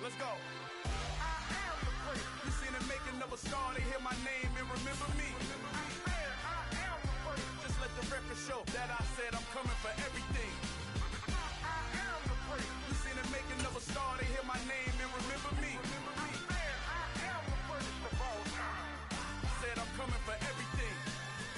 Let's go. I am the great. You seen the making of a star, they hear my name and remember me. I am the great. Just let the record show that I said I'm coming for everything. I am the great. You seen the making of a star, they hear my name and remember me. I am the greatest of all time. Said I'm coming for everything.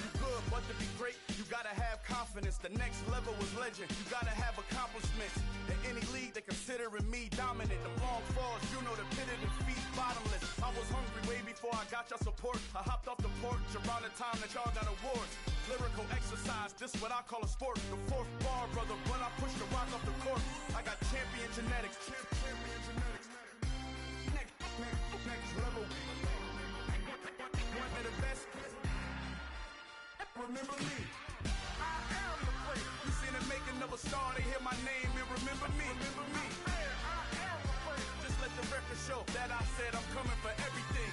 You good, but to be great, you gotta have confidence. The next level was legend. You gotta have accomplishments. In any league, they considering me dominant. The long falls, you know the pit of defeat, bottomless. I was hungry way before I got your support. I hopped off the porch around the time that y'all got awards. Lyrical exercise, this what I call a sport. The fourth bar, brother, when I push the rock off the court. I got champion genetics. Champion genetics. Next level. One of the best. Remember me. I am the great. You seen the making of a star, they hear my name and remember me. Remember me. I am the great. Just let the record show that I said I'm coming for everything.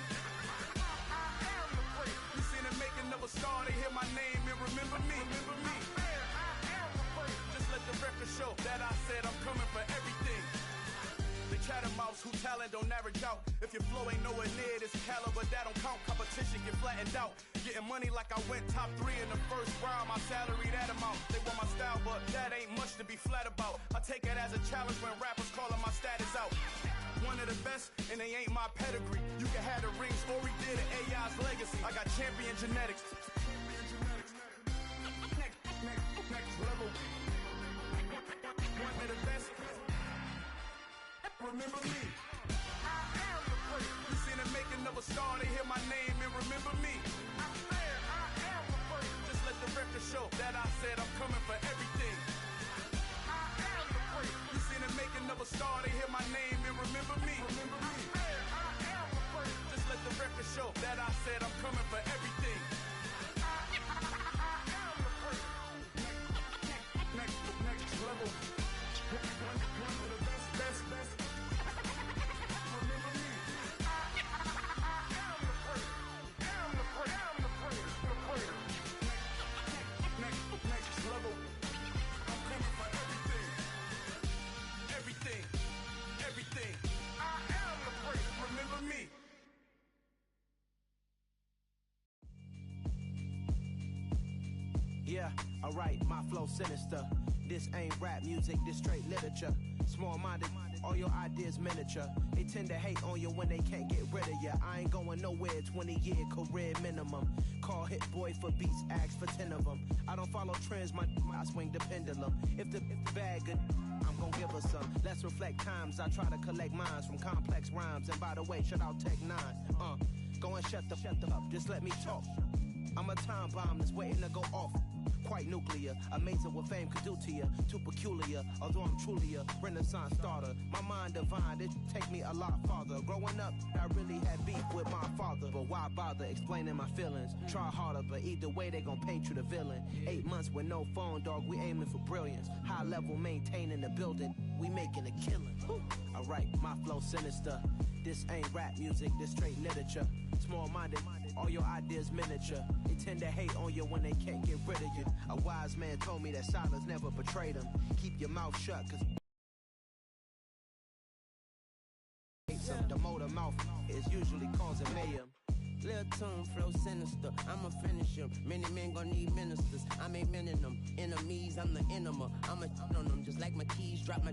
I am the great. You seen the making of a star, they hear my name and remember me. Remember me. I am the great. Just let the record show that I said I'm coming for everything. The chattermouths who talent don't average out. If your flow ain't nowhere near this caliber, that don't count. Competition get flattened out. Getting money like I went top 3 in the first round. My salary that amount. They want my style, but that ain't much to be flat about. I take it as a challenge when rappers calling my status out. One of the best, and they ain't my pedigree. You can have the rings, or we did it, AI's legacy. I got champion genetics. Next level. One of the best. Remember me. I am the great. You seen the making of a star, they hear my name and remember me. I am the great. Just let the record show that I said I'm coming for everything. I am the great. You seen the making of a star, they hear my name and remember me. Remember me. I am the great. Just let the record show that I said I'm coming for everything. I am the great. Next level. One of the best. Remember me. I am the great. I'm the greatest. The greatest. Next level. I'm coming for everything. Everything. I am the great. Remember me. Yeah, alright, my flow sinister. This ain't rap music, this straight literature. Small-minded, all your ideas miniature. They tend to hate on you when they can't get rid of you. I ain't going nowhere, 20-year career minimum. Call Hit Boy for beats, ask for 10 of them. I don't follow trends, I swing the pendulum. If the bag good, I'm gon' give her some. Let's reflect times, I try to collect minds from complex rhymes. And by the way, shout out Tech 9. Go and shut the up, just let me talk. I'm a time bomb that's waiting to go off. Quite nuclear, amazing what fame could do to you. Too peculiar, although I'm truly a renaissance starter. My mind divine, it take me a lot farther. Growing up, I really had beef with my father. But why bother explaining my feelings? Try harder, but either way they gon' paint you the villain. 8 months with no phone, dog, we aiming for brilliance. High level maintaining the building, we making a killing. Alright, my flow sinister. This ain't rap music, this straight literature. Small-minded, all your ideas miniature. They tend to hate on you when they can't get rid of you. A wise man told me that silence never betrayed him. Keep your mouth shut, cause the motor mouth is usually causing mayhem. Lil' tune, flow sinister, I'ma finish him. Many men gon' need ministers, I'm aiming them. Enemies, I'm the enema, I'ma on them. Just like my keys, drop my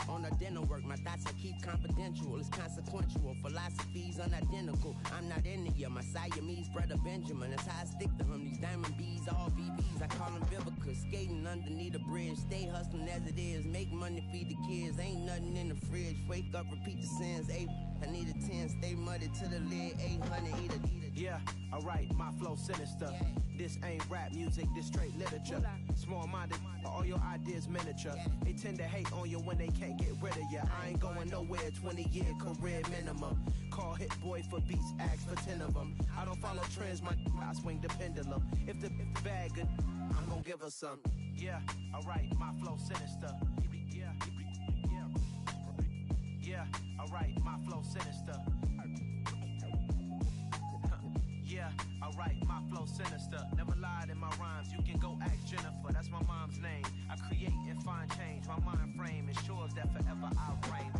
on the dinner work. My thoughts I keep confidential, it's consequential. Philosophies unidentical, I'm not into you. My Siamese brother Benjamin, that's how I stick to him. These diamond bees, all BBs, I call them Vivica. Skating underneath the bridge, stay hustling as it is. Make money, feed the kids, ain't nothing in the fridge. Wake up, repeat the sins, I need a 10, stay muddy to the lid, 800, eat a. Yeah, alright, my flow sinister. This ain't rap music, this straight literature. Small-minded, all your ideas miniature. They tend to hate on you when they can't get rid of you. I ain't going nowhere, 20-year career minimum. Call Hit Boy for beats, ask for 10 of them. I don't follow trends, I swing the pendulum. If the bag good, I'm gon' give her some. Yeah, alright, my flow sinister. Yeah, alright, my flow sinister. Yeah, alright, my flow sinister. Never lied in my rhymes, you can go ask Jennifer. That's my mom's name. I create and find change. My mind frame ensures that forever I'll reign.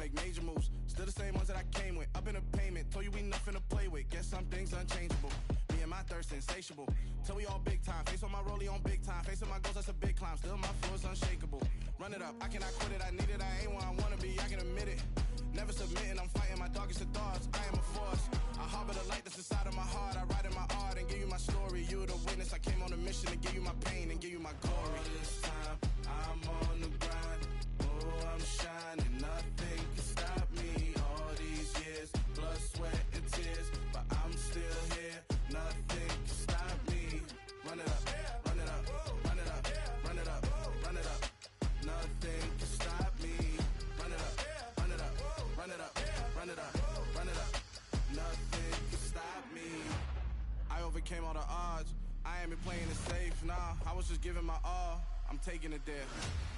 make major moves. Still the same ones that I came with. Up in a payment, told you we nothing to play with. Guess some things unchangeable. Me and my thirst insatiable. Till we all big time. Face on my rollie on big time. Facing my goals, that's a big climb. Still my floor is unshakable. Run it up, I cannot quit it. I need it, I ain't where I wanna be, I can admit it. Never submitting, I'm fighting my darkest of thoughts. I am a force. I harbor the light that's inside of my heart. I write in my art and give you my story. You the witness. I came on a mission to give you my pain and give you my glory. All this time, I'm on the grind. Oh, I'm shining. Nothing can stop me. All these years, blood, sweat, and tears. But I'm still here. Nothing can stop me. Run it up, run it up, run it up, run it up, run it up. Nothing can stop me. Run it up, run it up, run it up, run it up, run it up. Nothing can stop me. I overcame all the odds. I ain't been playing it safe, nah. I was just giving my all. I'm taking it there.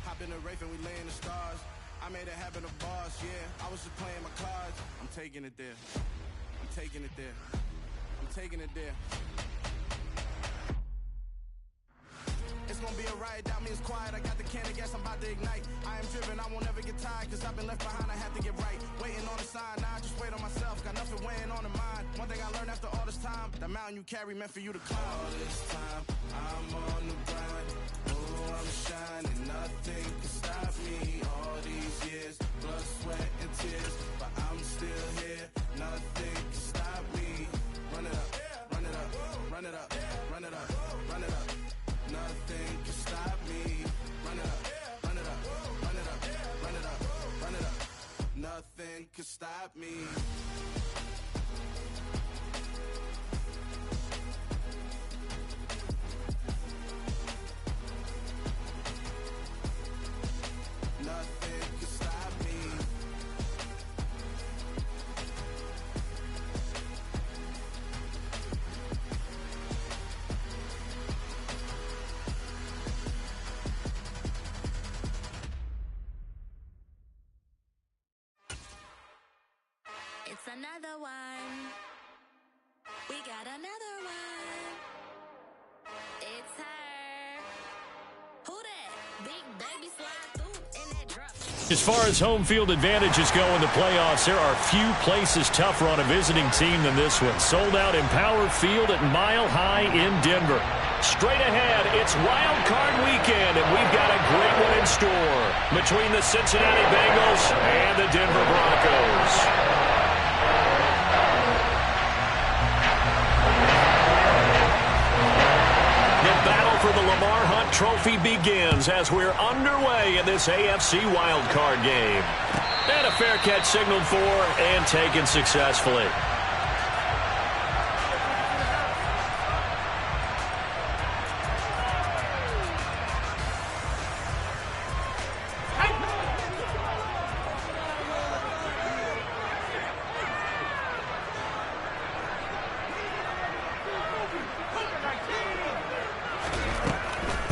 Hop in the Wraith and we lay in the stars. I made it happen, the boss, yeah. I was just playing my cards. I'm taking it there. I'm taking it there. I'm taking it there. It's gonna be a riot, doubt me it's quiet. I got the can of gas, I'm about to ignite. I am driven, I won't ever get tired. Cause I've been left behind, I have to get right. Waiting on the sign, now I just wait on myself. Got nothing weighing on the mind. One thing I learned after all this time, the mountain you carry meant for you to climb. All this time, I'm on the grind. Oh, I'm shining, nothing can stop me. All these years, blood, sweat, and tears. But I'm still here, nothing can stop me. Run it up, run it up, run it up, run it up, run it up. Nothing can stop me. Run it up, run it up, run it up, run it up, run it up. Nothing can stop me. Nothing can stop me. It's another one. We got another one. It's her. Who that? Big baby slide through in that drop. As far as home field advantages go in the playoffs, there are few places tougher on a visiting team than this one. Sold out Empower Field at Mile High in Denver. Straight ahead, it's Wild Card Weekend, and we've got a great one in store between the Cincinnati Bengals and the Denver Broncos. For the Lamar Hunt Trophy begins as we're underway in this AFC wildcard game. And a fair catch signaled for and taken successfully.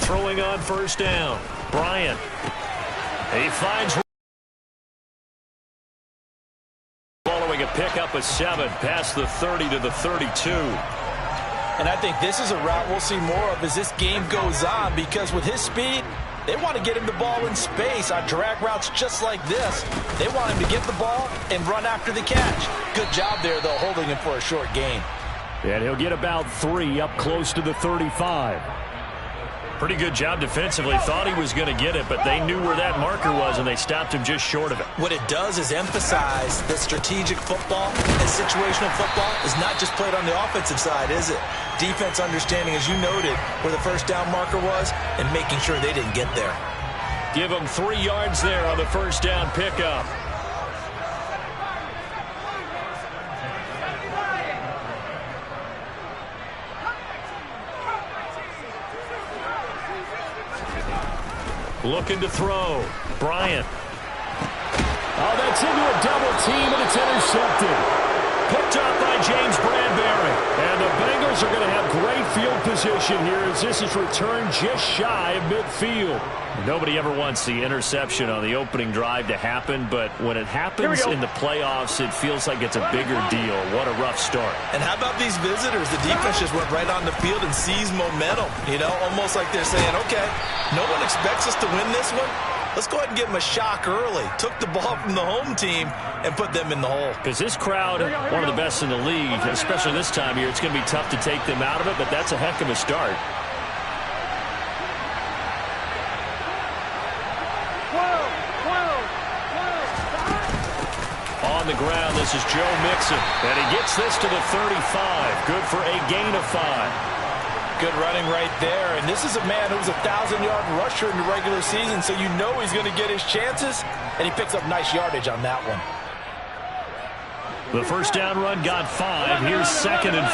Throwing on first down, Bryant. He finds following a pickup of 7 past the 30 to the 32. And I think this is a route we'll see more of as this game goes on, because with his speed, they want to get him the ball in space on drag routes just like this. They want him to get the ball and run after the catch. Good job there, though, holding him for a short gain. And he'll get about 3 up close to the 35. Pretty good job defensively. Thought he was going to get it, but they knew where that marker was, and they stopped him just short of it. What it does is emphasize that strategic football and situational football is not just played on the offensive side, is it? Defense understanding, as you noted, where the first down marker was and making sure they didn't get there. Give them 3 yards there on the first down pickup. Looking to throw. Bryant. Oh, that's into a double team, and it's intercepted. Picked up by James Bradbury. And the Bengals are going to have great field position here as this is returned just shy of midfield. Nobody ever wants the interception on the opening drive to happen, but when it happens in the playoffs, it feels like it's a bigger deal. What a rough start. And how about these visitors? The defense just went right on the field and seized momentum, you know, almost like they're saying, okay, no one expects us to win this one. Let's go ahead and give them a shock early. Took the ball from the home team and put them in the hole. Because this crowd, one of the best in the league, especially this time of year, it's going to be tough to take them out of it, but that's a heck of a start. On the ground, this is Joe Mixon, and he gets this to the 35. Good for a gain of 5. Good running right there, and this is a man who's a 1,000-yard rusher in the regular season, so you know he's going to get his chances, and he picks up nice yardage on that one. The first down run got 5. Here's 2nd and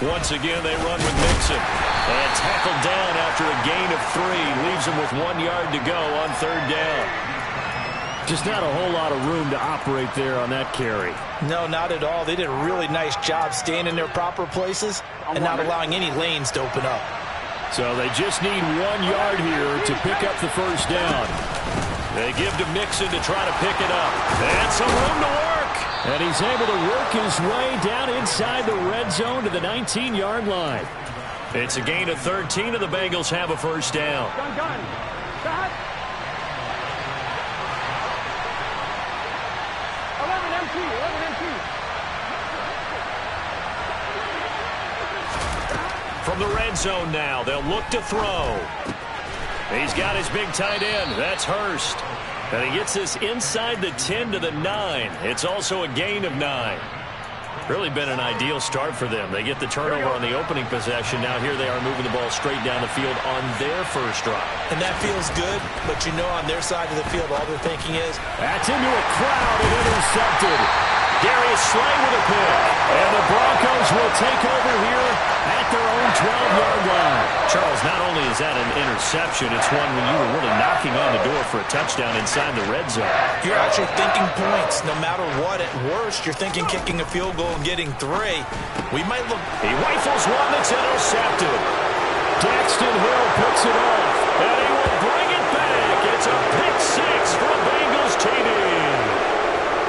5. Once again, they run with Mixon. And tackled down after a gain of 3. Leaves him with 1 yard to go on 3rd down. Just not a whole lot of room to operate there on that carry. No, not at all. They did a really nice job staying in their proper places and not allowing any lanes to open up. So they just need 1 yard here to pick up the first down. They give to Mixon to try to pick it up. And some room to work. And he's able to work his way down inside the red zone to the 19-yard line. It's a gain of 13, and the Bengals have a first down. From the red zone now, they'll look to throw. He's got his big tight end. That's Hurst. And he gets this inside the 10 to the 9. It's also a gain of 9. Really been an ideal start for them. They get the turnover on the opening possession. Now here they are moving the ball straight down the field on their first drive. And that feels good, but you know on their side of the field all they're thinking is, that's into a crowd and intercepted. Darius Slay with a pick. And the Broncos will take over here at their own 12-yard line. Charles, not only is that an interception, it's one when you were really knocking on the door for a touchdown inside the red zone. You're actually thinking points. No matter what, at worst, you're thinking kicking a field goal and getting 3. We might look. He rifles one that's intercepted. Daxton Hill picks it off. And he will bring it back. It's a pick 6 for Bengals TD.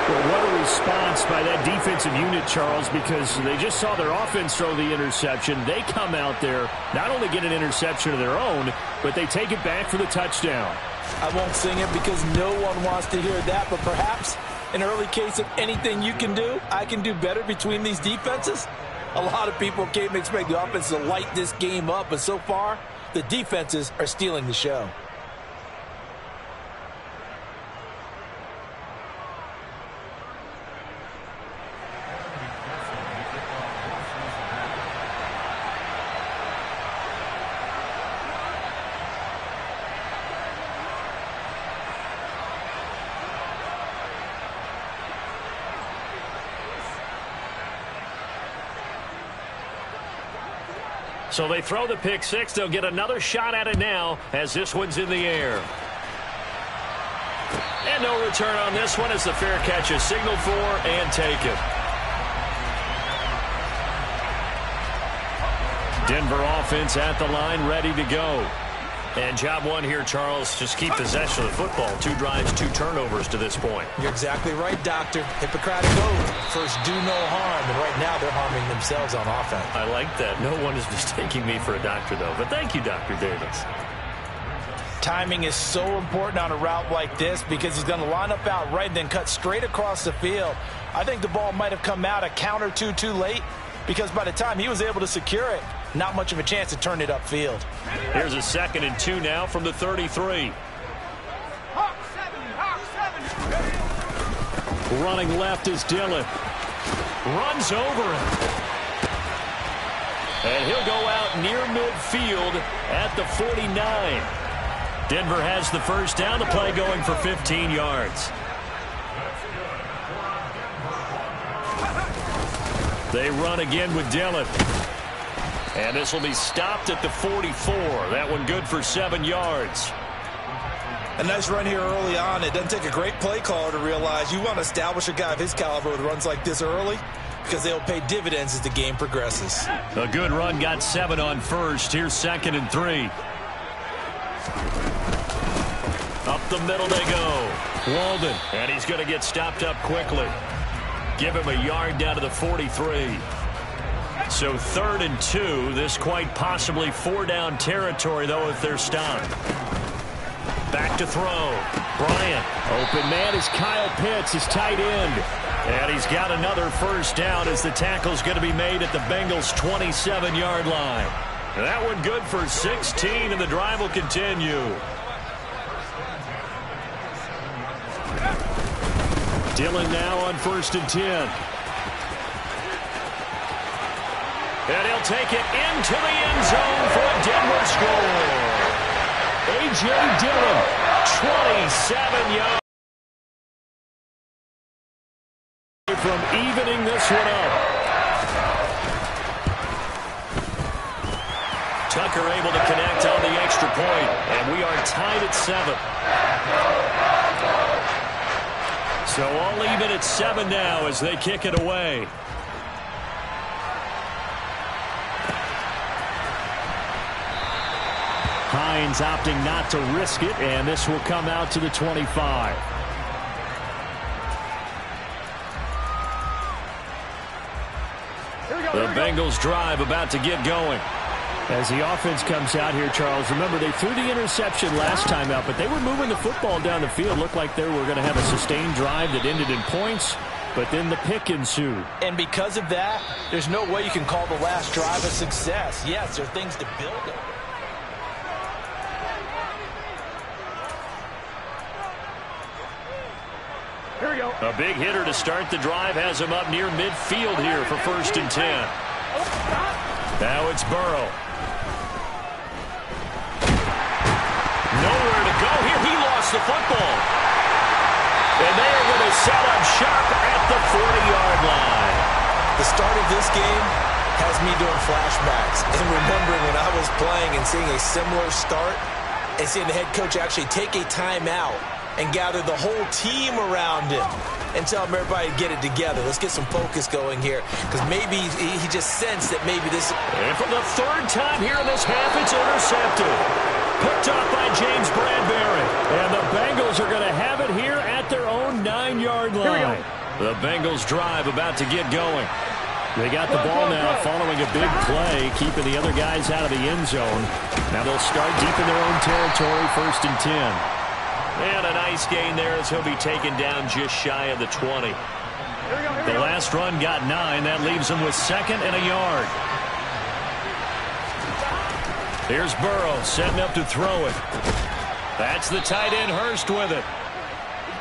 Well, what a response by that defensive unit, Charles, because they just saw their offense throw the interception. They come out there, not only get an interception of their own, but they take it back for the touchdown. I won't sing it because no one wants to hear that, but perhaps an early case of anything you can do, I can do better between these defenses. A lot of people came expect the offense to light this game up, but so far, the defenses are stealing the show. So they throw the pick 6. They'll get another shot at it now as this one's in the air. And no return on this one as the fair catch is signaled for and taken. Denver offense at the line, ready to go. And job one here, Charles, just keep possession of the football. 2 drives, 2 turnovers to this point. You're exactly right, Doctor. Hippocratic oath. First, do no harm. And right now, they're harming themselves on offense. I like that. No one is mistaking me for a doctor, though. But thank you, Dr. Davis. Timing is so important on a route like this because he's going to line up out right and then cut straight across the field. I think the ball might have come out a count or two too late because by the time he was able to secure it, not much of a chance to turn it upfield. Here's a 2nd and 2 now from the 33. Running left is Dillon. Runs over him. And he'll go out near midfield at the 49. Denver has the first down. The play going for 15 yards. They run again with Dillon. And this will be stopped at the 44. That one good for 7 yards. A nice run here early on. It doesn't take a great play caller to realize you want to establish a guy of his caliber with runs like this early because they'll pay dividends as the game progresses. A good run, got 7 on first. Here's 2nd and 3. Up the middle they go. Walden, and he's going to get stopped up quickly. Give him a yard down to the 43. So 3rd and 2. This quite possibly 4-down territory, though, if they're stopped. Back to throw. Bryant. Open man is Kyle Pitts, his tight end. And he's got another first down as the tackle's going to be made at the Bengals' 27-yard line. That one good for 16, and the drive will continue. Dillon now on 1st and 10. And he'll take it into the end zone for a Denver score. A.J. Dillon, 27 yards. From evening this one up. Tucker able to connect on the extra point, and we are tied at 7. So all even at 7 now as they kick it away. Hines opting not to risk it, and this will come out to the 25. The Bengals drive about to get going. As the offense comes out here, Charles, remember they threw the interception last time out, but they were moving the football down the field. Looked like they were going to have a sustained drive that ended in points, but then the pick ensued. And because of that, there's no way you can call the last drive a success. Yes, there are things to build on. Here we go. A big hitter to start the drive has him up near midfield here for 1st and 10. Now it's Burrow. Nowhere to go here. He lost the football. And they are going to set up shop at the 40-yard line. The start of this game has me doing flashbacks and remembering when I was playing and seeing a similar start and seeing the head coach actually take a timeout and gather the whole team around him and tell him everybody to get it together. Let's get some focus going here because maybe he just sensed that maybe this... And for the 3rd time here in this half, it's intercepted. Picked off by James Bradbury. And the Bengals are going to have it here at their own 9-yard line. The Bengals drive about to get going. They got the ball now following a big play, keeping the other guys out of the end zone. Now they'll start deep in their own territory, 1st and 10. And a nice gain there as he'll be taken down just shy of the 20. The last run got 9. That leaves him with 2nd and a yard. Here's Burrow setting up to throw it. That's the tight end Hurst with it.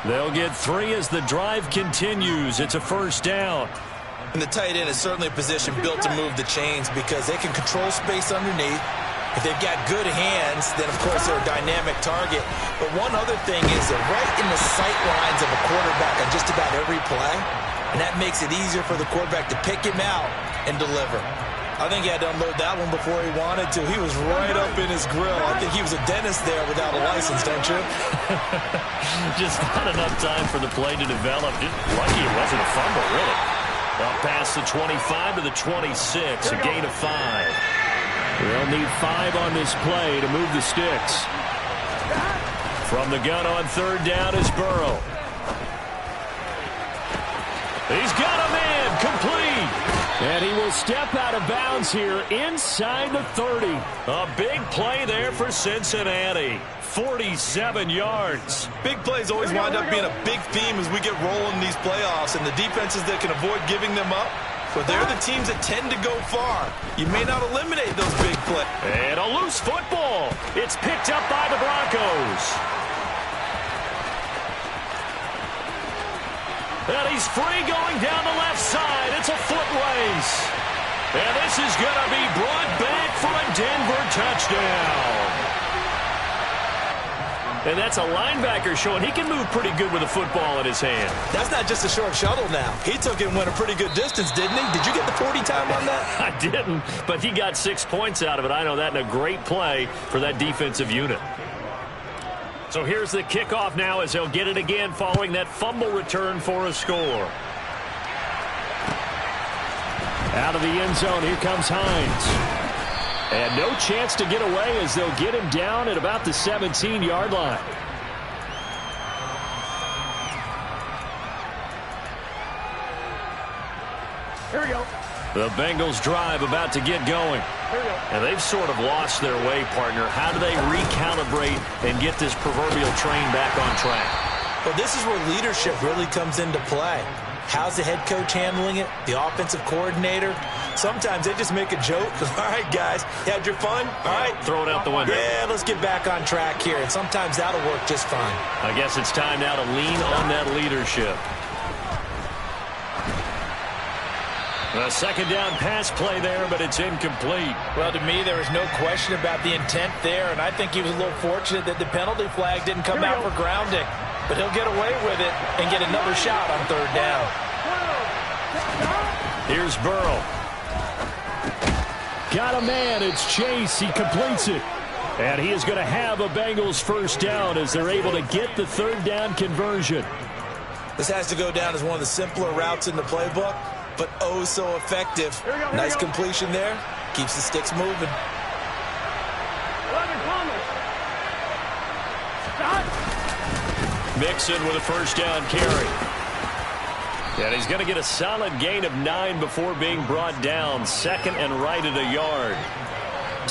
They'll get 3 as the drive continues. It's a 1st down. And the tight end is certainly a position built to move the chains because they can control space underneath. If they've got good hands, then, of course, they're a dynamic target. But one other thing is they're right in the sight lines of a quarterback on just about every play, and that makes it easier for the quarterback to pick him out and deliver. I think he had to unload that one before he wanted to. He was right up in his grill. I think he was a dentist there without a license, don't you? Just not enough time for the play to develop. Just lucky it wasn't a fumble, really. Up past the 25 to the 26, a gain of 5. They'll need 5 on this play to move the sticks. From the gun on 3rd down is Burrow. He's got a man complete. And he will step out of bounds here inside the 30. A big play there for Cincinnati. 47 yards. Big plays always wind up being a big theme as we get rolling in these playoffs, and the defenses that can avoid giving them up, but they're the teams that tend to go far. You may not eliminate those big plays. And a loose football. It's picked up by the Broncos. And he's free going down the left side. It's a foot race. And this is going to be brought back for a Denver touchdown. And that's a linebacker showing he can move pretty good with a football in his hand. That's not just a short shuttle now. He took it and went a pretty good distance, didn't he? Did you get the 40 time on that? I didn't, but he got 6 points out of it. I know that, and a great play for that defensive unit. So here's the kickoff now as they'll get it again following that fumble return for a score. Out of the end zone, here comes Hines. And no chance to get away as they'll get him down at about the 17-yard line. Here we go. The Bengals drive about to get going. And they've sort of lost their way, partner. How do they recalibrate and get this proverbial train back on track? Well, this is where leadership really comes into play. How's the head coach handling it? The offensive coordinator? Sometimes they just make a joke. All right, guys, you had your fun? All right. Throw it out the window. Yeah, let's get back on track here. And sometimes that'll work just fine. I guess it's time now to lean on that leadership. A second down pass play there, but it's incomplete. Well, to me, there was no question about the intent there, and I think he was a little fortunate that the penalty flag didn't come out for grounding. But he'll get away with it and get another shot on third down. Here's Burrow. Got a man. It's Chase. He completes it. And he is going to have a Bengals first down as they're able to get the third down conversion. This has to go down as one of the simpler routes in the playbook, but oh so effective. Nice completion there. Keeps the sticks moving. Mixon with a first down carry. And he's going to get a solid gain of 9 before being brought down. Second and right at a yard.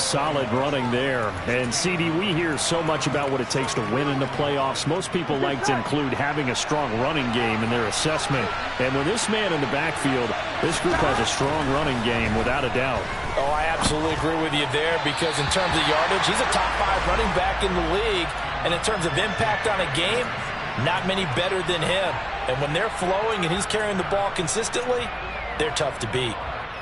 Solid running there. And, CD, we hear so much about what it takes to win in the playoffs. Most people like to include having a strong running game in their assessment. And with this man in the backfield, this group has a strong running game without a doubt. Oh, I absolutely agree with you there because in terms of yardage, he's a top 5 running back in the league. And in terms of impact on a game, not many better than him. And when they're flowing and he's carrying the ball consistently, they're tough to beat.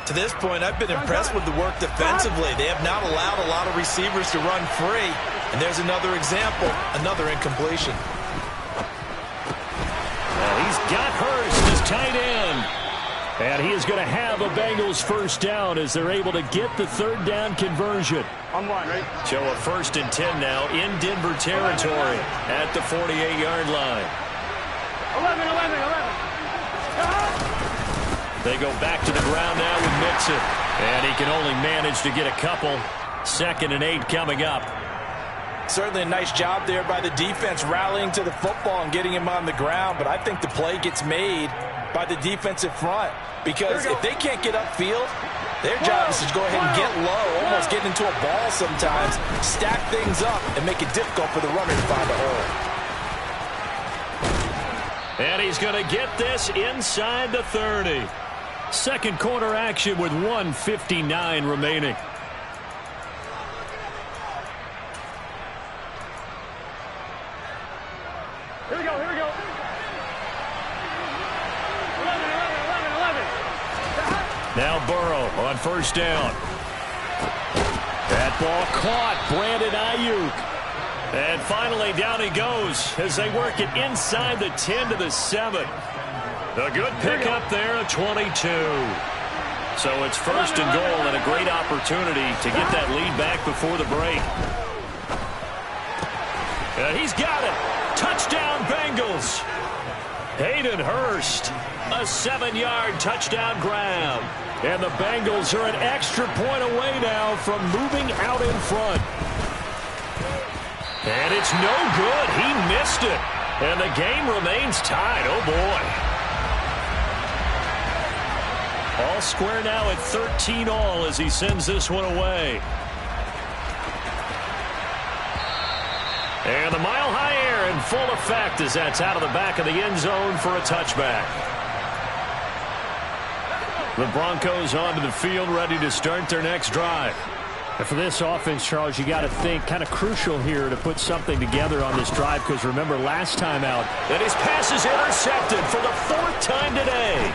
To this point, I've been impressed with the work defensively. They have not allowed a lot of receivers to run free. And there's another example, another incompletion. Well, he's got Hurst as tight end. And he is going to have a Bengals first down as they're able to get the third down conversion. So a 1st and 10 now in Denver territory at the 48-yard line. 11. They go back to the ground now with Mixon. And he can only manage to get a couple. 2nd and 8 coming up. Certainly a nice job there by the defense rallying to the football and getting him on the ground. But I think the play gets made by the defensive front. Because if they can't get upfield, their job is to go ahead and get low, almost get into a ball sometimes, stack things up, and make it difficult for the runner to find a hole. And he's going to get this inside the 30. Second quarter action with 1:59 remaining. Here we go. 11. Now Burrow on first down. That ball caught. Brandon Ayuk. And finally down he goes as they work it inside the 10 to the 7. A good pickup there at 22. So it's 1st and goal and a great opportunity to get that lead back before the break. And he's got it. Touchdown Bengals. Hayden Hurst, a 7-yard touchdown grab. And the Bengals are an extra point away now from moving out in front. And it's no good. He missed it. And the game remains tied. Oh, boy. All square now at 13-all as he sends this one away. And the mile-high air in full effect as that's out of the back of the end zone for a touchback. The Broncos onto the field ready to start their next drive. And for this offense, Charles, you got to think kind of crucial here to put something together on this drive because remember last time out. And his pass is intercepted for the 4th time today.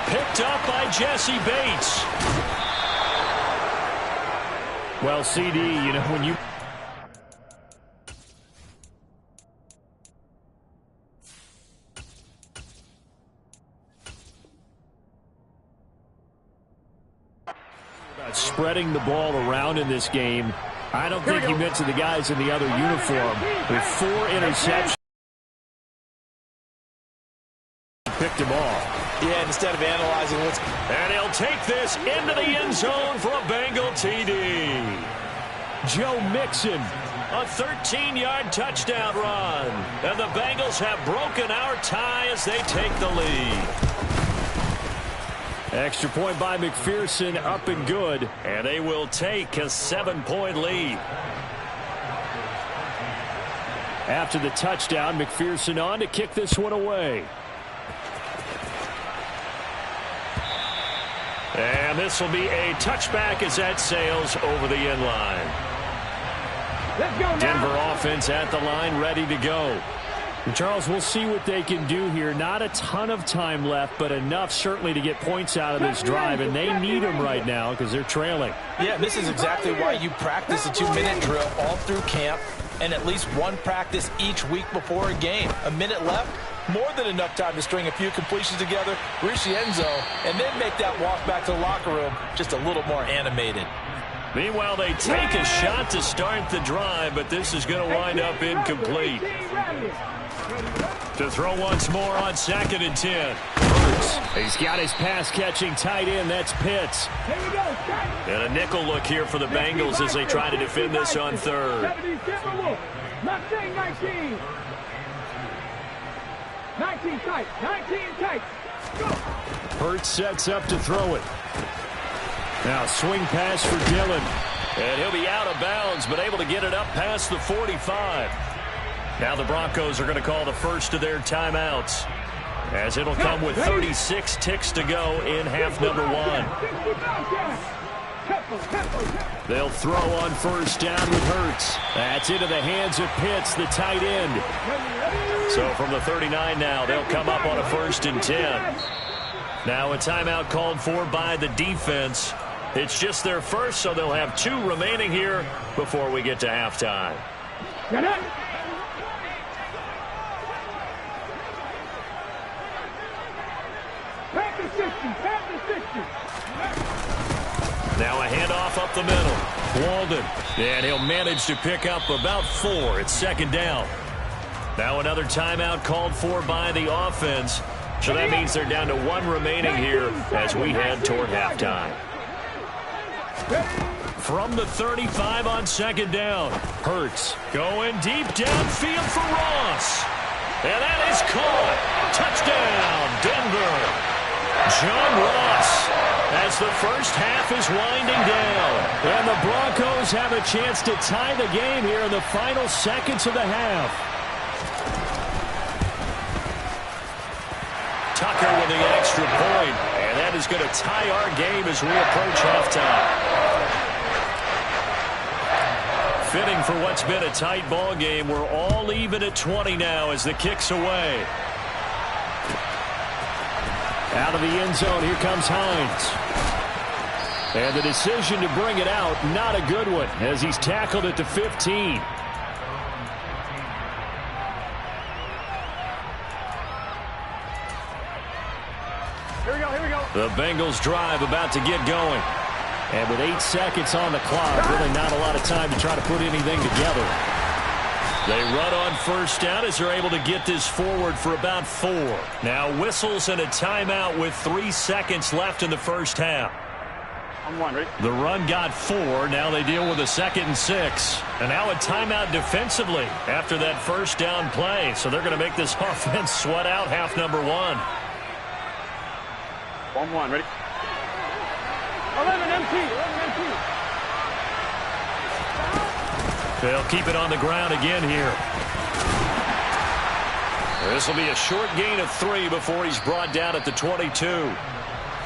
Picked up by Jesse Bates. Well, CD, you know, when you spreading the ball around in this game, I don't think he meant to the guys in the other uniform. With 4 interceptions, picked him off. Yeah, instead of analyzing what's... And he'll take this into the end zone for a Bengal TD. Joe Mixon, a 13-yard touchdown run. And the Bengals have broken our tie as they take the lead. Extra point by McPherson, up and good. And they will take a 7-point lead. After the touchdown, McPherson on to kick this one away. And this will be a touchback as that sails over the end line. Denver offense at the line, ready to go. And Charles, we'll see what they can do here. Not a ton of time left, but enough certainly to get points out of this drive, and they need them right now because they're trailing. Yeah, this is exactly why you practice a 2-minute drill all through camp and at least one practice each week before a game. A minute left, more than enough time to string a few completions together, reach the end zone, and then make that walk back to the locker room just a little more animated. Meanwhile, they take a shot to start the drive, but this is going to wind up incomplete. To throw once more on 2nd and 10. Hurts. He's got his pass-catching tight end. That's Pitts. And a nickel look here for the Bengals as they try to defend this on 3rd. 19 tight. 19 tight. Hurts sets up to throw it. Now swing pass for Dillon. And he'll be out of bounds, but able to get it up past the 45. Now the Broncos are going to call the first of their timeouts, as it'll come with 36 ticks to go in half number 1. They'll throw on 1st down with Hurts. That's into the hands of Pitts, the tight end. So from the 39 now, they'll come up on a 1st and 10. Now a timeout called for by the defense. It's just their first, so they'll have 2 remaining here before we get to halftime. Now a handoff up the middle. Walden. And he'll manage to pick up about 4. It's 2nd down. Now another timeout called for by the offense. So that means they're down to 1 remaining here as we head toward halftime. From the 35 on 2nd down. Hurts going deep downfield for Ross. And that is caught. Touchdown, Denver. John Ross, as the first half is winding down. And the Broncos have a chance to tie the game here in the final seconds of the half. Tucker with the extra point, and that is going to tie our game as we approach halftime. Fitting for what's been a tight ball game. We're all even at 20 now as the kick's away. Out of the end zone, here comes Hines. And the decision to bring it out, not a good one, as he's tackled at the 15. Here we go. The Bengals drive about to get going. And with 8 seconds on the clock, really not a lot of time to try to put anything together. They run on 1st down as they're able to get this forward for about 4. Now whistles and a timeout with 3 seconds left in the first half. I'm 1, ready? The run got 4. Now they deal with a 2nd and 6. And now a timeout defensively after that 1st down play. So they're going to make this offense sweat out half number 1. 1, ready? 11 MT. They'll keep it on the ground again here. This will be a short gain of 3 before he's brought down at the 22.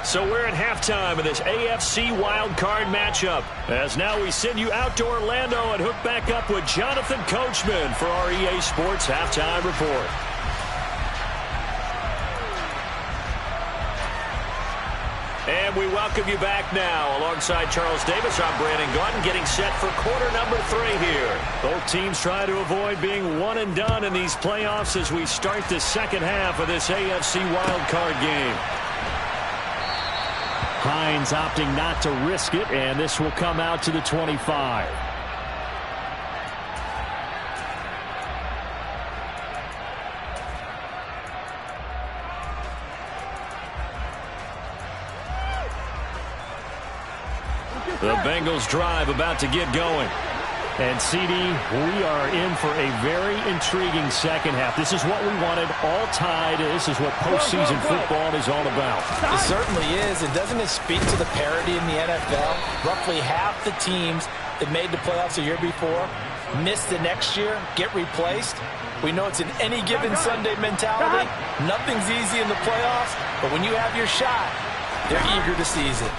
So we're at halftime of this AFC wildcard matchup. As now we send you out to Orlando and hook back up with Jonathan Coachman for our EA Sports Halftime Report. And we welcome you back now. Alongside Charles Davis, I'm Brandon Gaudin, getting set for quarter number 3 here. Both teams try to avoid being one and done in these playoffs as we start the second half of this AFC wildcard game. Hines opting not to risk it, and this will come out to the 25. The Bengals drive about to get going. And, CD, we are in for a very intriguing second half. This is what we wanted, all tied. This is what postseason football is all about. It certainly is. And doesn't it speak to the parity in the NFL? Roughly half the teams that made the playoffs the year before miss the next year, get replaced. We know it's an any given Sunday mentality. Nothing's easy in the playoffs, but when you have your shot, they're eager to seize it.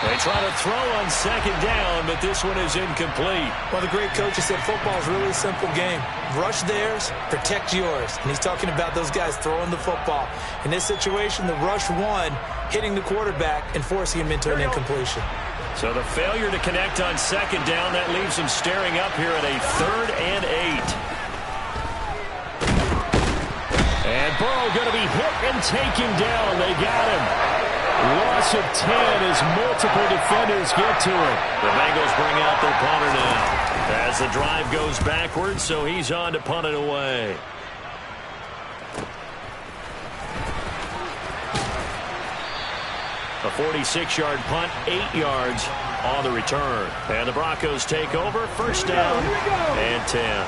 They try to throw on second down, but this one is incomplete. Well, the great coach has said football is really a simple game. Rush theirs, protect yours. And he's talking about those guys throwing the football. In this situation, the rush won, hitting the quarterback and forcing him into an incompletion. So the failure to connect on second down, that leaves him staring up here at a 3rd and 8. And Burrow going to be hit and taken down. They got him. Loss of 10 as multiple defenders get to it. The Bengals bring out their punter now as the drive goes backwards, so he's on to punt it away. A 46-yard punt, 8 yards on the return. And the Broncos take over, first down and 10.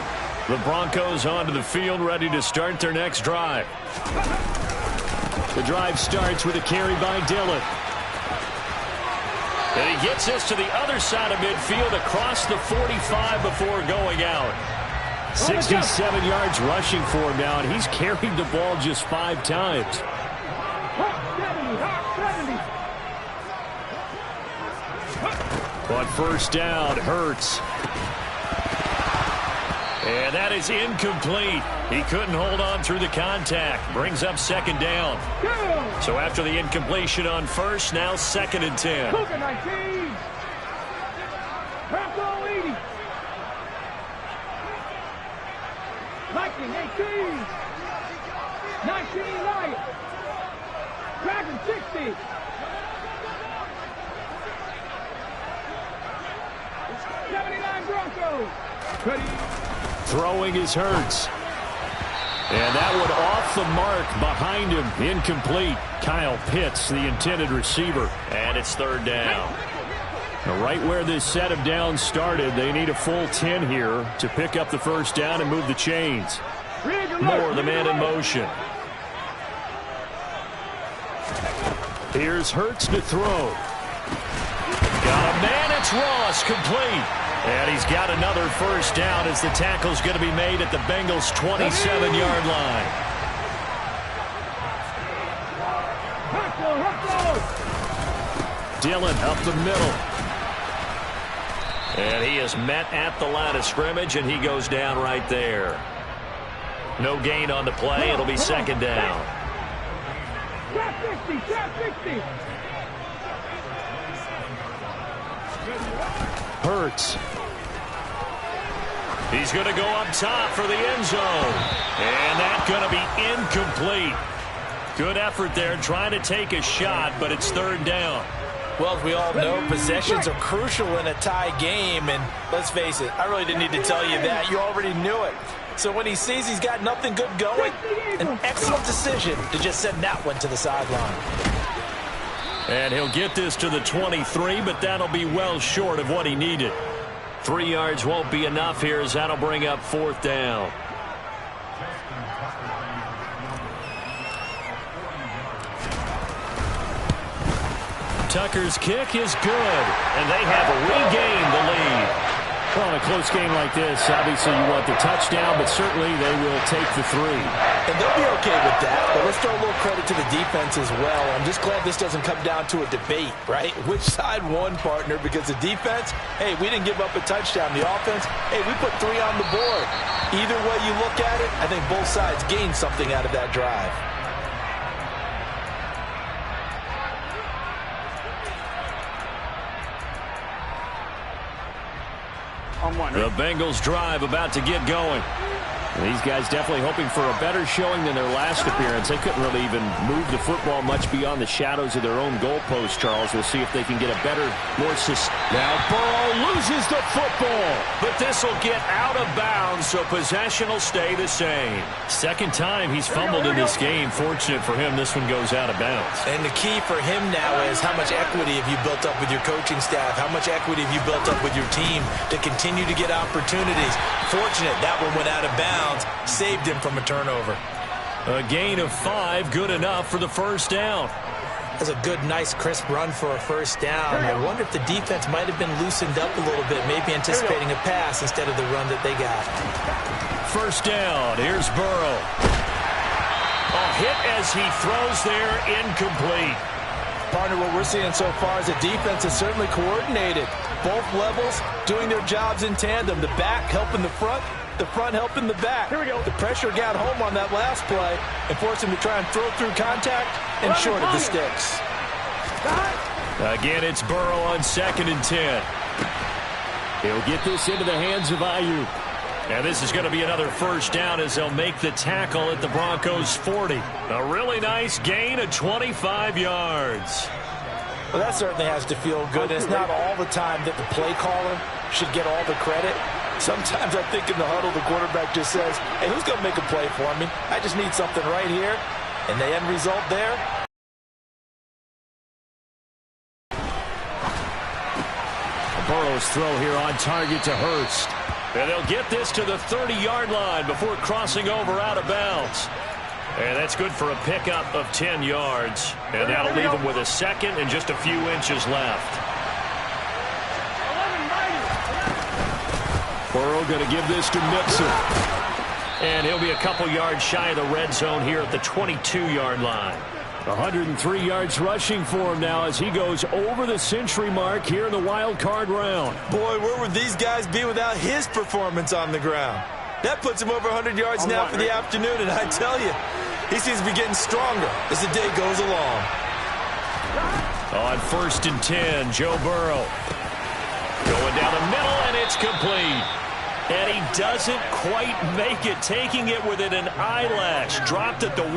The Broncos onto the field, ready to start their next drive. The drive starts with a carry by Dillon. And he gets us to the other side of midfield across the 45 before going out. 67 yards rushing for him now, and he's carried the ball just 5 times. On first down, Hurts. And that is incomplete. He couldn't hold on through the contact. Brings up second down. So after the incompletion on first, now 2nd and 10. 19. Bronco 80. Viking 18. 19 Lion. Dragon 60. 79 Broncos. Ready. Throwing is Hurts. And that one off the mark behind him. Incomplete. Kyle Pitts, the intended receiver. And it's 3rd down. Now, right where this set of downs started, they need a full 10 here to pick up the first down and move the chains. Moore, the man in motion. Here's Hurts to throw. Got a man, it's Ross, complete. And he's got another first down as the tackle's going to be made at the Bengals' 27-yard line. Dillon up the middle. And he is met at the line of scrimmage, and he goes down right there. No gain on the play. It'll be 2nd down. Top 60, top 60. Hurts. He's going to go up top for the end zone. And that's going to be incomplete. Good effort there trying to take a shot, but it's 3rd down. Well, as we all know, possessions are crucial in a tie game. And let's face it, I really didn't need to tell you that. You already knew it. So when he sees he's got nothing good going, an excellent decision to just send that one to the sideline. And he'll get this to the 23, but that'll be well short of what he needed. 3 yards won't be enough here as that'll bring up 4th down. Tucker's kick is good, and they have regained the lead. Well, in a close game like this, obviously you want the touchdown, but certainly they will take the 3. And they'll be okay with that, but let's throw a little credit to the defense as well. I'm just glad this doesn't come down to a debate, right? Which side won, partner? Because the defense, hey, we didn't give up a touchdown. The offense, hey, we put 3 on the board. Either way you look at it, I think both sides gained something out of that drive. The Bengals drive about to get going. These guys definitely hoping for a better showing than their last appearance. They couldn't really even move the football much beyond the shadows of their own goalpost, Charles. We'll see if they can get a better, more Now Burrow loses the football, but this will get out of bounds, so possession will stay the same. Second time he's fumbled in this game. Fortunate for him, this one goes out of bounds. And the key for him now is how much equity have you built up with your coaching staff? How much equity have you built up with your team to continue to get opportunities? Fortunate that one went out of bounds. Saved him from a turnover. A gain of 5, good enough for the first down. That's a good, nice, crisp run for a first down. I wonder if the defense might have been loosened up a little bit, maybe anticipating a pass instead of the run that they got. First down, here's Burrow. A hit as he throws there, incomplete. Partner, what we're seeing so far is the defense is certainly coordinated. Both levels doing their jobs in tandem. The back helping the front helping the back. Here we go. The pressure got home on that last play and forced him to try and throw through contact and short of the sticks. Again, it's Burrow on 2nd and 10. He'll get this into the hands of Ayuk. And this is going to be another first down as they'll make the tackle at the Broncos' 40. A really nice gain of 25 yards. Well, that certainly has to feel good. It's not all the time that the play caller should get all the credit. Sometimes I think in the huddle, the quarterback just says, hey, who's going to make a play for me? I just need something right here. And the end result there. Burrow's throw here on target to Hurst. And they'll get this to the 30-yard line before crossing over out of bounds. And that's good for a pickup of 10 yards. And that'll leave him with a second and just a few inches left. Burrow going to give this to Mixon. And he'll be a couple yards shy of the red zone here at the 22-yard line. 103 yards rushing for him now as he goes over the century mark here in the wild card round. Boy, where would these guys be without his performance on the ground? That puts him over 100 yards now for the afternoon, and I tell you, he seems to be getting stronger as the day goes along. On 1st and 10, Joe Burrow. Going down the middle, and it's complete. And he doesn't quite make it, taking it within an eyelash. Dropped at the 1.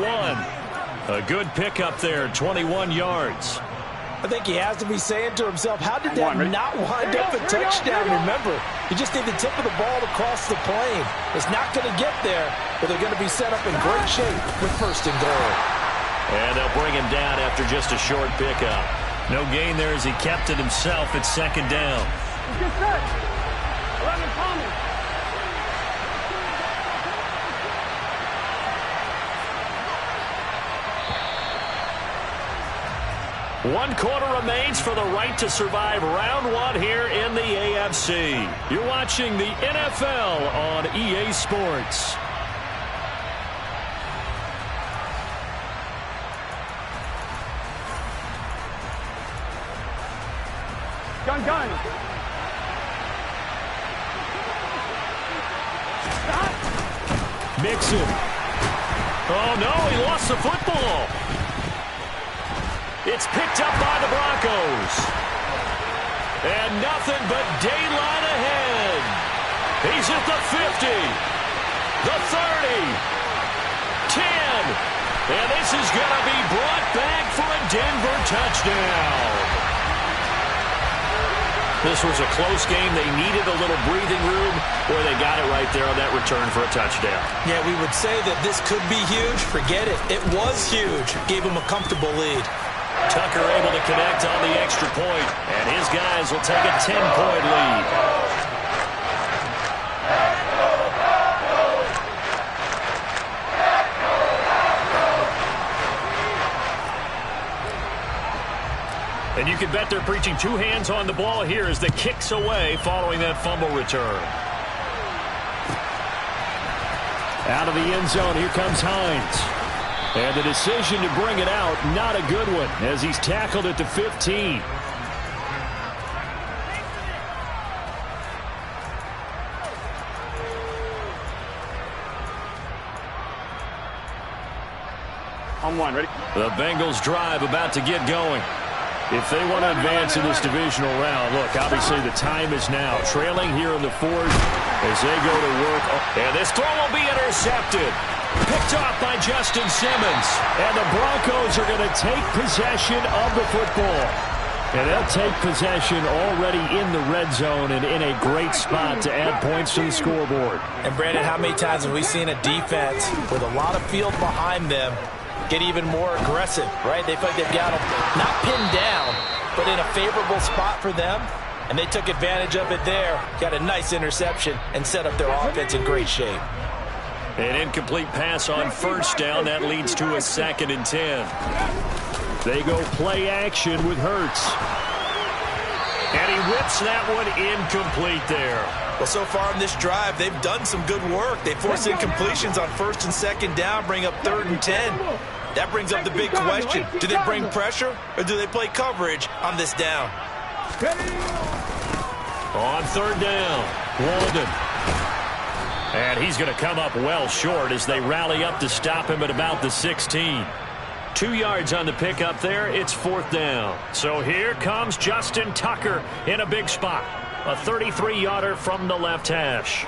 A good pickup there, 21 yards. I think he has to be saying to himself, how did that not wind up a touchdown? Remember, you just need the tip of the ball to cross the plane. It's not going to get there, but they're going to be set up in great shape with 1st and goal. And they'll bring him down after just a short pickup. No gain there as he kept it himself at 2nd down. Good set. 11 Palmer. One quarter remains for the right to survive round 1 here in the AFC. You're watching the NFL on EA Sports. Gun. Mixon. Oh, no, he lost the football. It's picked up by the Broncos. And nothing but daylight ahead. He's at the 50, the 30, 10. And this is going to be brought back for a Denver touchdown. This was a close game. They needed a little breathing room. Boy, they got it right there on that return for a touchdown. Yeah, we would say that this could be huge. Forget it. It was huge. Gave him a comfortable lead. Tucker able to connect on the extra point, and his guys will take a 10-point lead. And you can bet they're preaching 2 hands on the ball here as the kicks away following that fumble return. Out of the end zone, here comes Hines. And the decision to bring it out, not a good one, as he's tackled at the 15. On 1, ready? The Bengals drive about to get going. if they want to advance in this divisional round. Look, obviously the time is now. Trailing here in the fourth as they go to work. And this throw will be intercepted. Picked off by Justin Simmons. And the Broncos are going to take possession of the football. And they'll take possession already in the red zone and in a great spot to add points to the scoreboard. And Brandon, how many times have we seen a defense with a lot of field behind them get even more aggressive, right? They feel like they've got them not pinned down, but in a favorable spot for them. And they took advantage of it there. Got a nice interception and set up their offense in great shape. An incomplete pass on first down. That leads to a 2nd and 10. They go play action with Hurts. And he whips that one incomplete there. Well, so far in this drive, they've done some good work. They force incompletions on 1st and 2nd down, bring up 3rd and 10. That brings up the big question. Do they bring pressure or do they play coverage on this down? On 3rd down, Walden. And he's going to come up well short as they rally up to stop him at about the 16. 2 yards on the pickup there. It's 4th down. So here comes Justin Tucker in a big spot. A 33-yarder from the left hash.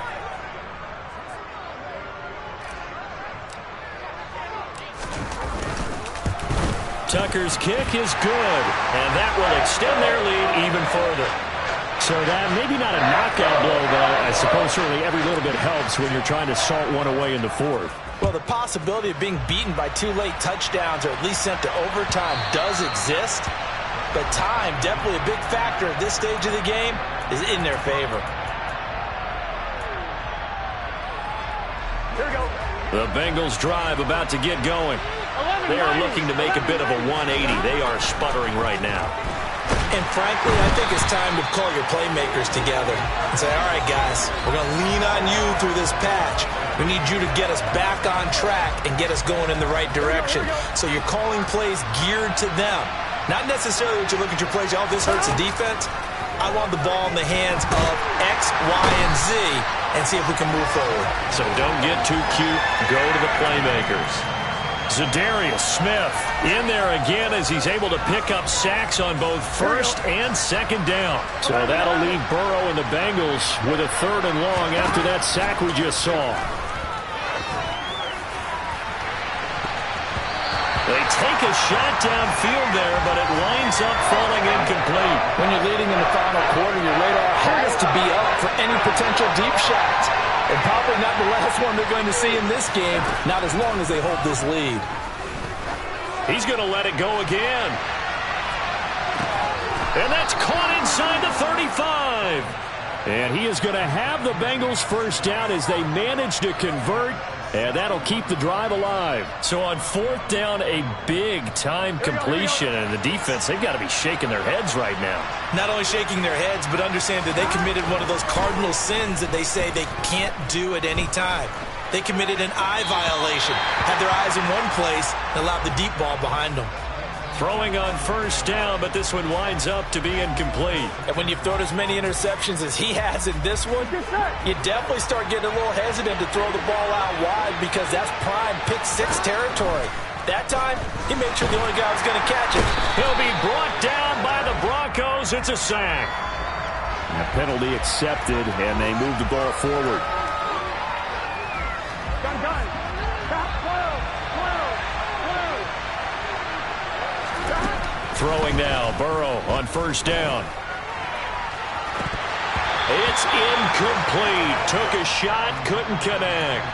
Tucker's kick is good, and that will extend their lead even further. So that maybe not a knockout blow, but I suppose certainly every little bit helps when you're trying to salt one away in the fourth. Well, the possibility of being beaten by 2 late touchdowns or at least sent to overtime does exist, but time, definitely a big factor at this stage of the game, is in their favor. Here we go. The Bengals drive about to get going. They are looking to make a bit of a 180. They are sputtering right now. And frankly, I think it's time to call your playmakers together and say, all right, guys, we're going to lean on you through this patch. We need you to get us back on track and get us going in the right direction. So you're calling plays geared to them. Not necessarily that you look at your plays, oh, this hurts the defense. I want the ball in the hands of X, Y, and Z and see if we can move forward. So don't get too cute. Go to the playmakers. Zadarius Smith in there again as he's able to pick up sacks on both 1st and 2nd down. So that'll leave Burrow and the Bengals with a 3rd and long after that sack we just saw. They take a shot downfield there, but it winds up falling incomplete. When you're leading in the final quarter, your radar has to be up for any potential deep shots. And probably not the last one they're going to see in this game, not as long as they hold this lead. He's going to let it go again. And that's caught inside the 35. And he is going to have the Bengals first down as they manage to convert. And that'll keep the drive alive. So on 4th down, a big-time completion. And the defense, they've got to be shaking their heads right now. Not only shaking their heads, but understand that they committed one of those cardinal sins that they say they can't do at any time. They committed an eye violation, had their eyes in one place, and allowed the deep ball behind them. Throwing on 1st down, but this one winds up to be incomplete. And when you've thrown as many interceptions as he has in this one, you definitely start getting a little hesitant to throw the ball out wide because that's prime pick-6 territory. That time, he made sure the only guy was going to catch it. He'll be brought down by the Broncos. It's a sack. And a penalty accepted, and they move the ball forward. Gun. Throwing now, Burrow on 1st down. It's incomplete. Took a shot, couldn't connect.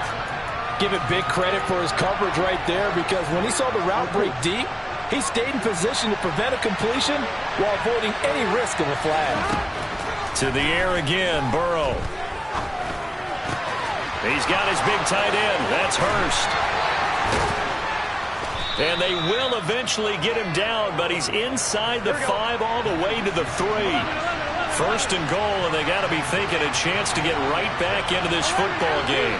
Give it big credit for his coverage right there because when he saw the route break deep, he stayed in position to prevent a completion while avoiding any risk of a flag. To the air again, Burrow. He's got his big tight end. That's Hurst. And they will eventually get him down, but he's inside the 5 all the way to the 3. 1st and goal, and they got to be thinking a chance to get right back into this football game.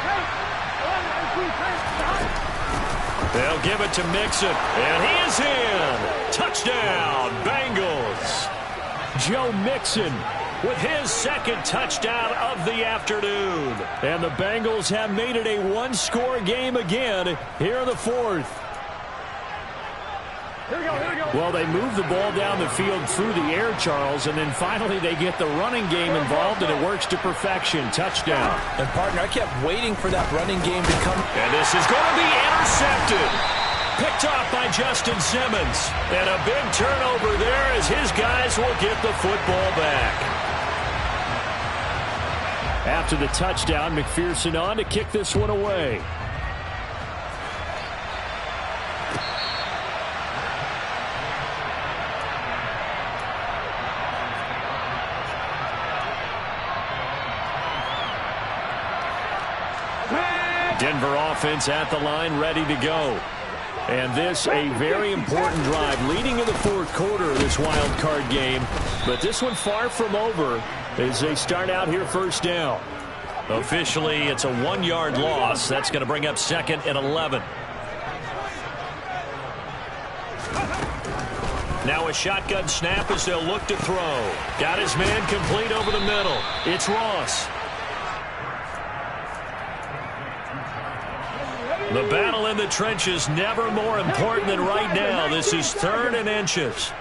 They'll give it to Mixon, and he is in. Touchdown, Bengals. Joe Mixon with his 2nd touchdown of the afternoon. And the Bengals have made it a one-score game again here in the 4th. Well, they move the ball down the field through the air, Charles, and then finally they get the running game involved, and it works to perfection. Touchdown. And, partner, I kept waiting for that running game to come. And this is going to be intercepted. Picked off by Justin Simmons. And a big turnover there as his guys will get the football back. After the touchdown, McPherson on to kick this one away. Denver offense at the line, ready to go. And this a very important drive leading in the fourth quarter of this wild card game. But this one far from over as they start out here first down. Officially, it's a 1-yard loss. That's going to bring up 2nd and 11. Now a shotgun snap as they'll look to throw. Got his man complete over the middle. It's Ross. The battle in the trenches never more important than right now. This is 3rd and inches.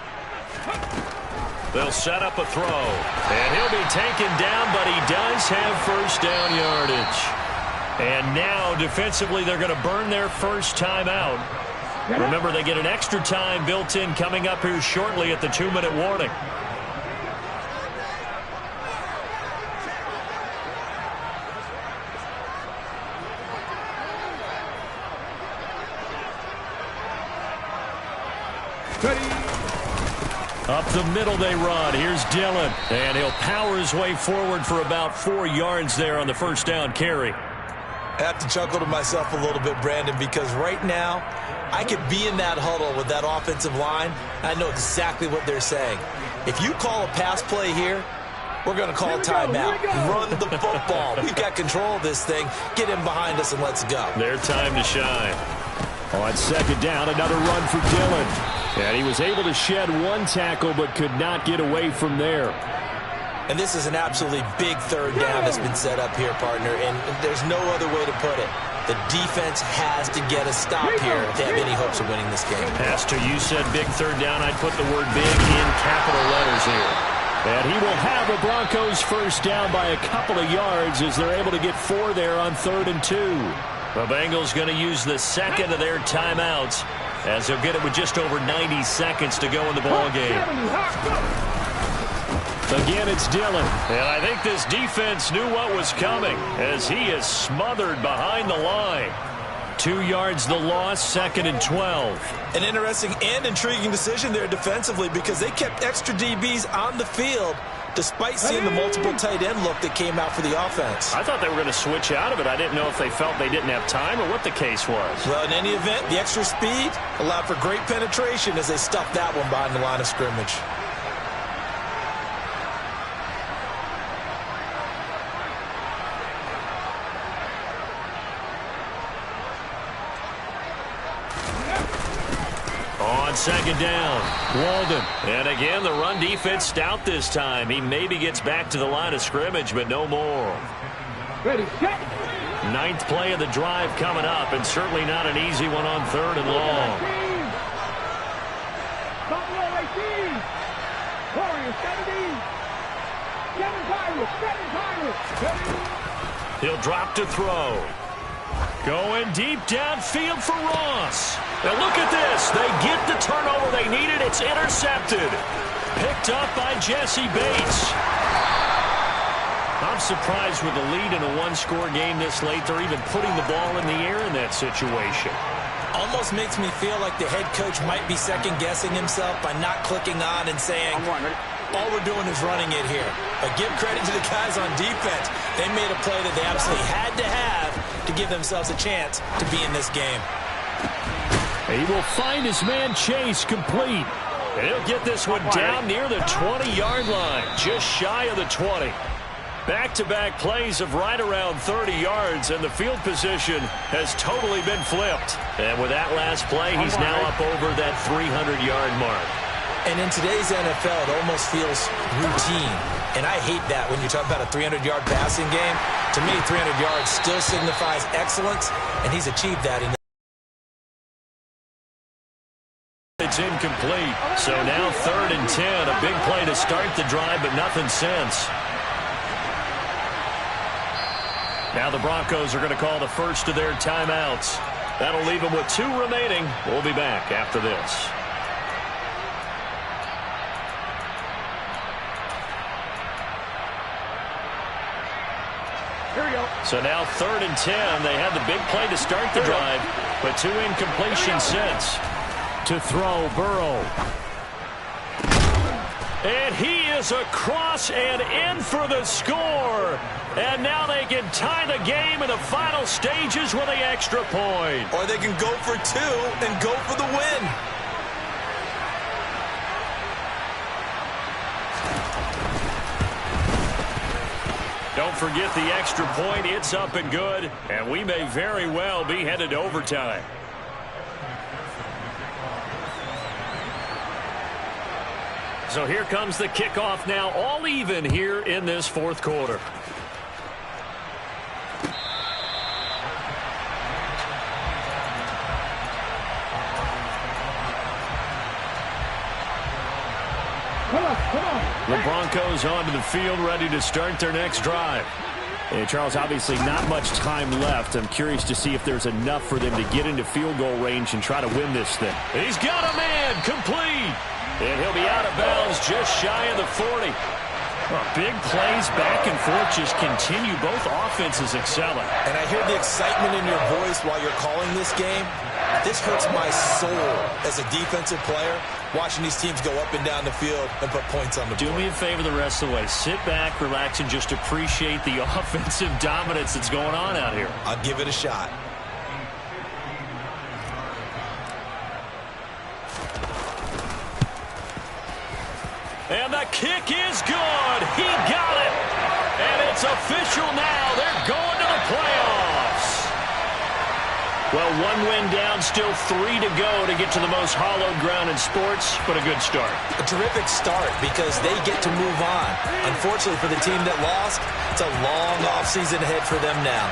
They'll set up a throw. And he'll be taken down, but he does have first down yardage. And now, defensively, they're going to burn their first timeout. Remember, they get an extra time built in coming up here shortly at the 2-minute warning. Up the middle they run. Here's Dillon. And he'll power his way forward for about 4 yards there on the first down carry. I have to chuckle to myself a little bit, Brandon, because right now I could be in that huddle with that offensive line. I know exactly what they're saying. If you call a pass play here, we're going to call a timeout. Run the football. We've got control of this thing. Get in behind us and let's go. Their time to shine. On 2nd down, another run for Dillon. And he was able to shed 1 tackle but could not get away from there. And this is an absolutely big 3rd down that's been set up here, partner, and there's no other way to put it. The defense has to get a stop here if they have any hopes of winning this game. Pastor, you said big 3rd down. I'd put the word big in capital letters here. And he will have the Broncos first down by a couple of yards as they're able to get 4 there on 3rd and 2. The Bengals going to use the 2nd of their timeouts as they'll get it with just over 90 seconds to go in the ball game. Again, it's Dillon. And I think this defense knew what was coming as he is smothered behind the line. 2 yards the loss, 2nd and 12. An interesting and intriguing decision there defensively because they kept extra DBs on the field despite seeing the multiple tight end look that came out for the offense. I thought they were going to switch out of it. I didn't know if they felt they didn't have time or what the case was. Well, in any event, the extra speed allowed for great penetration as they stuffed that one behind the line of scrimmage. On 2nd down, Walden. And again, the run defense stout this time. He maybe gets back to the line of scrimmage, but no more. Ready, set. 9th play of the drive coming up, and certainly not an easy one on 3rd and long. He'll drop to throw. Going deep downfield for Ross. Now look at this. They get the turnover they needed. It's intercepted. Picked up by Jesse Bates. I'm surprised with the lead in a 1-score game this late. They're even putting the ball in the air in that situation. Almost makes me feel like the head coach might be second-guessing himself by not clicking on and saying, all we're doing is running it here. But give credit to the guys on defense. They made a play that they absolutely had to have to give themselves a chance to be in this game. He will find his man Chase complete. And he'll get this one down near the 20-yard line, just shy of the 20. Back-to-back plays of right around 30 yards, and the field position has totally been flipped. And with that last play, he's now up over that 300-yard mark. And in today's NFL, it almost feels routine. And I hate that when you're talking about a 300-yard passing game. To me, 300 yards still signifies excellence, and he's achieved that in is incomplete. So now 3rd and 10. A big play to start the drive, but nothing since. Now the Broncos are going to call the first of their timeouts. That'll leave them with 2 remaining. We'll be back after this. Here we go. So now 3rd and 10. They had the big play to start the drive, but 2 incompletions since. To throw, Burrow. And he is across and in for the score. And now they can tie the game in the final stages with the extra point. Or they can go for 2 and go for the win. Don't forget the extra point. It's up and good. And we may very well be headed to overtime. So here comes the kickoff now, all even here in this 4th quarter. Come on. The Broncos onto the field, ready to start their next drive. And Charles, obviously not much time left. I'm curious to see if there's enough for them to get into field goal range and try to win this thing. He's got a man, complete. And he'll be out of bounds just shy of the 40. Well, big plays back and forth just continue. Both offenses excelling. And I hear the excitement in your voice while you're calling this game. This hurts my soul as a defensive player, watching these teams go up and down the field and put points on the board. Do me a favor the rest of the way. Sit back, relax, and just appreciate the offensive dominance that's going on out here. I'll give it a shot. And the kick is good. He got it. And it's official now. They're going to the playoffs. Well, 1 win down, still 3 to go to get to the most hallowed ground in sports, but a good start. A terrific start because they get to move on. Unfortunately for the team that lost, it's a long offseason ahead for them now.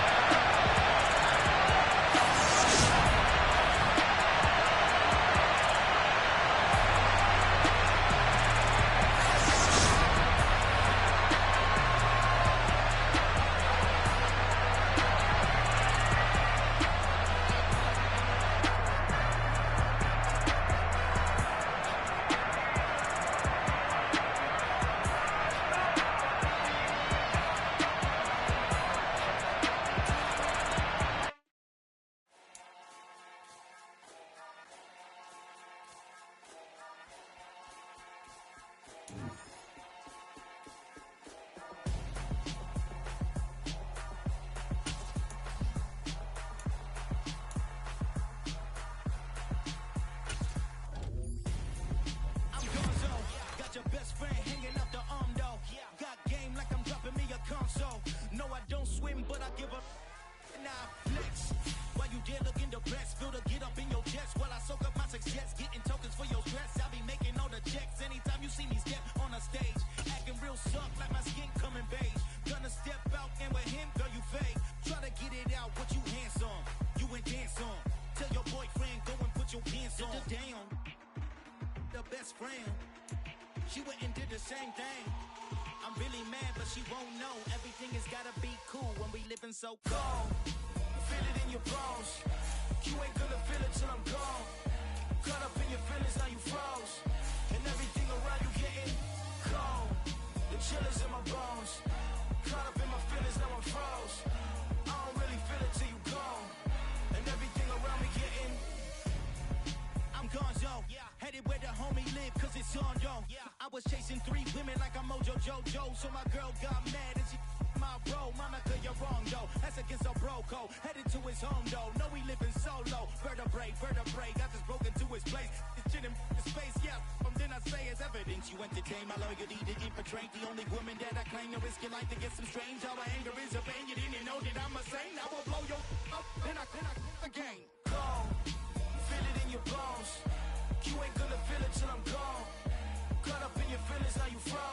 She went and did the same thing. I'm really mad, but she won't know. Everything has gotta be cool when we living so cold. Feel it in your bones. You ain't gonna feel it till I'm gone. Caught up in your feelings, now you froze. And everything around you getting cold. The chill is in my bones. Caught up in my feelings, now I'm froze. I don't really feel it till you gone. And everything around me getting I'm gone, yo. Headed where the homie live, cause it's on, yo. I was chasing 3 women like I'm Mojo Jojo. So my girl got mad and she my bro. Monica, you're wrong, yo. That's against our bro code. Headed to his home, though. No, we living solo. Vertebrae. Got this broken to his place. It's shit in space, yeah. From then I say it's evidence. You entertain my loyalty to infiltrate. The only woman that I claim to risk your life to get some strange. All my anger is a pain. You didn't know that I'm a saint. I will blow your up. Then I again. Cold. Feel it in your bones. You ain't gonna feel it till I'm gone. Caught up in your feelings, now you froze.